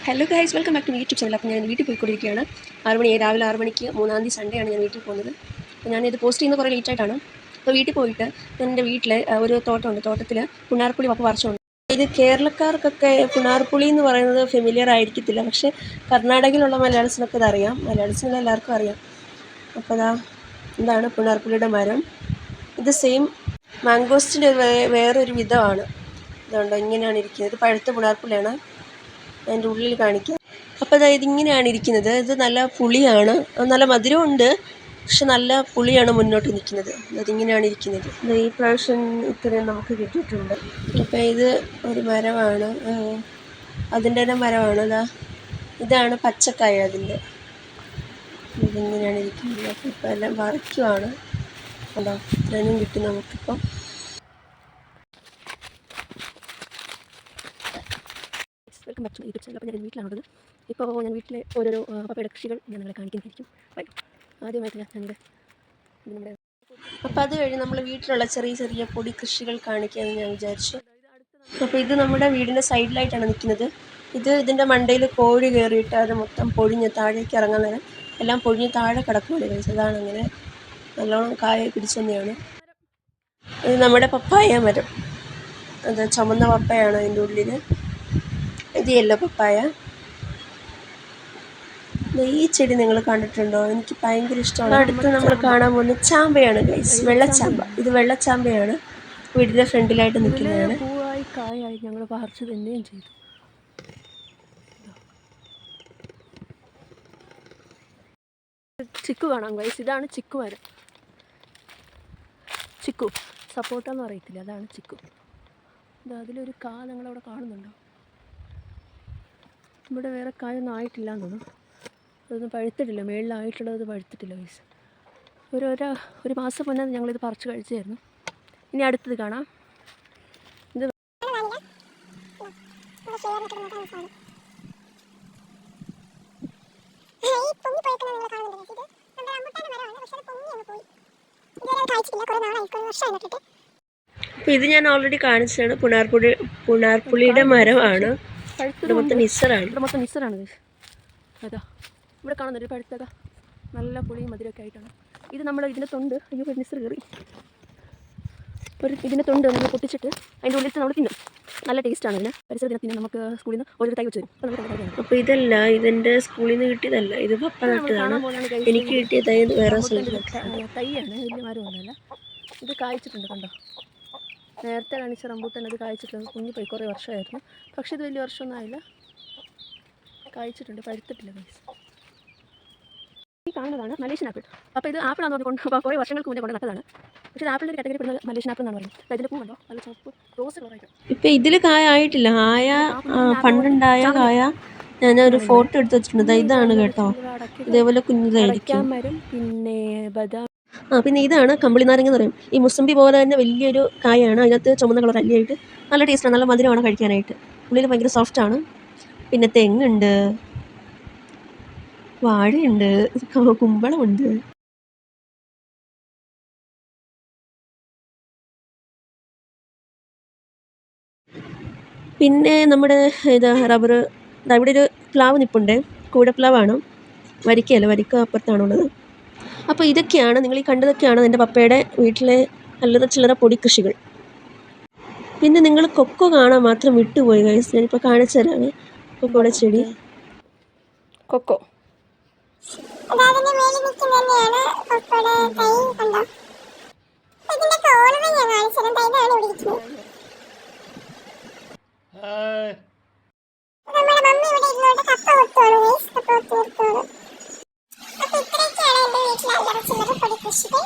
Hello guys, welcome back to YouTube channel. അപ്പോൾ ഞാൻ വീട്ടിൽ പോയിക്കൊണ്ടിരിക്കുകയാണ്. 6 മണി രാവിലെ 6 മണിക്ക് 3-ാം തീയതി സൺഡേ ആണ് ഞാൻ വീട്ടിൽ പോകുന്നത്. അപ്പോൾ ഞാനിത് പോസ്റ്റ് ചെയ്യുന്നത് കുറേ ലേറ്റായിട്ടാണ്. അപ്പോൾ വീട്ടിൽ പോയിട്ട് എൻ്റെ വീട്ടിൽ ഒരു തോട്ടമുണ്ട്. തോട്ടത്തിൽ പുണ്ണാർപ്പുളി പപ്പ പറിച്ചുണ്ട്. ഇത് കേരളക്കാർക്കൊക്കെ പുണ്ണാർപ്പുളി എന്ന് പറയുന്നത് ഫെമിലിയർ ആയിരിക്കത്തില്ല, പക്ഷേ കർണാടകയിലുള്ള മലയാളീസിനൊക്കെ ഇതറിയാം. മലയാളീസിനെല്ലാം എല്ലാവർക്കും അറിയാം. അപ്പോൾ ഇതാണ് പുണ്ണാർപ്പുളിയുടെ മരം. ഇത് സെയിം മാംഗോസ്റ്റിൻ്റെ വേറൊരു വിധമാണ്. ഇതുണ്ടോ, ഇങ്ങനെയാണ് ഇരിക്കുന്നത്. ഇത് പഴുത്ത പുണ്ണാർപ്പുളിയാണ്. അതിൻ്റെ ഉള്ളിൽ കാണിക്കാം. അപ്പോൾ ഇതിങ്ങനെയാണ് ഇരിക്കുന്നത്. ഇത് നല്ല പുളിയാണ്, നല്ല മധുരമുണ്ട്, പക്ഷെ നല്ല പുളിയാണ് മുന്നോട്ട് നിൽക്കുന്നത്. അതിങ്ങനെയാണ് ഇരിക്കുന്നത്. ഈ പ്രാവശ്യം ഇത്രയും നമുക്ക് കിട്ടിയിട്ടുണ്ട്. അപ്പോൾ ഇത് ഒരു മരമാണ്, അതിൻ്റെ തന്നെ മരമാണ്. ഇതാണ് പച്ചക്കായ അതിൻ്റെ. ഇതിങ്ങനെയാണ് ഇരിക്കുന്നത്. അപ്പോൾ ഇപ്പോൾ എല്ലാം വറയ്ക്കുവാണ്. ഉണ്ടോ, ഇത്രയും കിട്ടി നമുക്കിപ്പോൾ. Welcome back to YouTube channel. അപ്പോൾ ഞാൻ വീട്ടിലാണുള്ളത്. ഇപ്പോൾ ഞാൻ വീട്ടിലെ ഓരോരോ പപ്പയുടെ കൃഷികൾ ഞാൻ നിങ്ങളെ കാണിക്കുന്നതായിരിക്കും. ആദ്യമായിട്ട് നമ്മുടെ അപ്പോൾ അത് കഴിഞ്ഞ് നമ്മൾ വീട്ടിലുള്ള ചെറിയ ചെറിയ പൊടി കൃഷികൾ കാണിക്കാമെന്ന് ഞാൻ വിചാരിച്ചു. അപ്പോൾ ഇത് നമ്മുടെ വീടിൻ്റെ സൈഡിലായിട്ടാണ് നിൽക്കുന്നത്. ഇതിൻ്റെ മണ്ടയിൽ കോഴി കയറിയിട്ട് അത് മൊത്തം പൊഴിഞ്ഞ് താഴേക്ക് ഇറങ്ങാൻ നേരം എല്ലാം പൊഴിഞ്ഞ് താഴെ കിടക്കുകയാണ് കഴിച്ചത്. അതാണ് അങ്ങനെ നല്ലോണം കായ പിടിച്ചു തന്നെയാണ്. ഇത് നമ്മുടെ പപ്പായ മരം. അത് ചുമന്ന പപ്പയാണ് അതിൻ്റെ ഉള്ളിൽ. ഇത് യെല്ലോ പപ്പായ. ഈ ചെടി നിങ്ങൾ കണ്ടിട്ടുണ്ടോ? എനിക്ക് ഭയങ്കര ഇഷ്ടമാണ്. അടുത്ത് നമ്മൾ കാണാൻ പോകുന്ന ചാമ്പയാണ് ഗൈസ്, വെള്ളച്ചാമ്പ. ഇത് വെള്ളച്ചാമ്പയാണ്, വീടിൻ്റെ ഫ്രണ്ടിലായിട്ട് നിൽക്കുന്നതാണ്. പൂവായി കായായി ഞങ്ങൾ പറിച്ചു തന്നെയും ചെയ്തു. ചിക്കു കാണാം ഗൈസ്, ഇതാണ് ചിക്കു മരം. ചിക്കു സപ്പോട്ട എന്ന് പറയത്തില്ല, അതാണ് ചിക്കു. അതിലൊരു കാ നിങ്ങളവിടെ കാണുന്നുണ്ടോ? ഇവിടെ വേറെ കായൊന്നും ആയിട്ടില്ല എന്ന് തോന്നുന്നു. അതൊന്നും പഴുത്തിട്ടില്ല, മേളിലായിട്ടുള്ളത് പഴുത്തിട്ടില്ല ഗൈസ്. ഒരു മാസം മുന്നേ ഞങ്ങളിത് പറിച്ച് കഴിച്ചായിരുന്നു. ഇനി അടുത്തത് കാണാം. ഇത് അപ്പോൾ ഇത് ഞാൻ ഓൾറെഡി കാണിച്ചതാണ്. പുണ്ണാർപ്പുളിയുടെ മരമാണ്. മൊത്തം നിസറാണ്. അതാ ഇവിടെ കാണുന്നൊരു പഴുത്തക നല്ല പുളിയും മധുരമൊക്കെ ആയിട്ടാണ്. ഇത് നമ്മൾ ഇതിൻ്റെ തൊണ്ട്, അയ്യോ നിസർ കയറി, ഇതിൻ്റെ തൊണ്ട് നമ്മൾ പൊട്ടിച്ചിട്ട് അതിൻ്റെ ഉള്ളിൽ നമ്മൾ തിന്നും. നല്ല ടേസ്റ്റാണ് ഇതിന്. പരിസര ദിനത്തിന് നമുക്ക് സ്കൂളിൽ നിന്ന് ഓരോ തൈ വെച്ച് തരും. അപ്പോൾ ഇതല്ല, ഇതിൻ്റെ സ്കൂളിൽ നിന്ന് കിട്ടിയതല്ല, ഇത് പപ്പ നട്ടതാണ്. എനിക്ക് കിട്ടിയ തൈ വേറെ തൈയാണ്, വലിയ മരമൊന്നുമല്ല. ഇത് കായ്ച്ചിട്ടുണ്ട്, കണ്ടോ? നേരത്തെ കാണിച്ച റംബൂട്ടാൻ അത് കായ്ച്ചിട്ടുണ്ട്, കുഞ്ഞിപ്പോയി കുറേ വർഷമായിരുന്നു. പക്ഷേ ഇത് വലിയ വർഷമൊന്നും ആയില്ല, കായ്ച്ചിട്ടുണ്ട്, പഴുത്തിട്ടില്ല ഗൈസ്. ഈ കാണുന്നതാണ് മലേഷ്യൻ ആപ്പിൾ. അപ്പോൾ ഇത് ആപ്പിളാണെന്ന് കൊണ്ട് കുറേ വർഷങ്ങൾക്ക് മുന്നേ കൊണ്ട് നട്ടതാണ്. പക്ഷേ ആപ്പിളിൻ്റെ ഒരു കാറ്റഗറി പെടുന്നത് മലേഷ്യൻ ആപ്പിൾ എന്നാണ് പറയുന്നത്. അതിൻ്റെ പൂ കണ്ടോ, നല്ല ചുവപ്പ് റോസ് കളറായിട്ട്. ഇപ്പോൾ ഇതിൽ കായ ആയിട്ടില്ല, പണ്ടുണ്ടായ കായ ഞാനൊരു ഫോട്ടോ എടുത്ത് വെച്ചിട്ടുണ്ട്. ഇതാണ് കേട്ടോ, ഇതേപോലെ കുഞ്ഞിതായിരിക്കും. മരം പിന്നെ ബദാം. പിന്നെ ഇതാണ് കമ്പിളി നാരങ്ങ എന്ന് പറയും. ഈ മുസമ്പി പോലെ തന്നെ വലിയൊരു കായാണ്. അതിനകത്ത് ചുമന്ന കളർ അല്ലിയായിട്ട് നല്ല ടേസ്റ്റാണ്, നല്ല മധുരമാണ് കഴിക്കാനായിട്ട്. ഉള്ളിൽ ഭയങ്കര സോഫ്റ്റാണ്. പിന്നെ തെങ്ങുണ്ട്, വാഴയുണ്ട്, കുമ്പളമുണ്ട്. പിന്നെ നമ്മുടെ റബ്ബർ. ഇവിടെ ഒരു പ്ലാവ് നിൽപ്പുണ്ട്, കൂടപ്ലാവാണ്, വരിക്കയല്ല, വരിക്ക അപ്പുറത്താണുള്ളത്. അപ്പോൾ ഇതൊക്കെയാണ് നിങ്ങൾ ഈ കണ്ടതൊക്കെയാണ് എൻ്റെ പപ്പയുടെ വീട്ടിലെ അല്ലറ ചില്ലറ പൊടി കൃഷികൾ. പിന്നെ നിങ്ങൾ കൊക്കോ കാണാൻ മാത്രം വിട്ടുപോയി ഗൈസ്. ഞാനിപ്പോൾ കാണിച്ചു തരാമേ. കൊക്കോയുടെ ചെടി, കൊക്കോ. അപ്പോൾ ഇത്രയൊക്കെയാണ് എൻ്റെ വീട്ടിലെ അല്ലറ ചില്ലറ പൊടി കൃഷികൾ.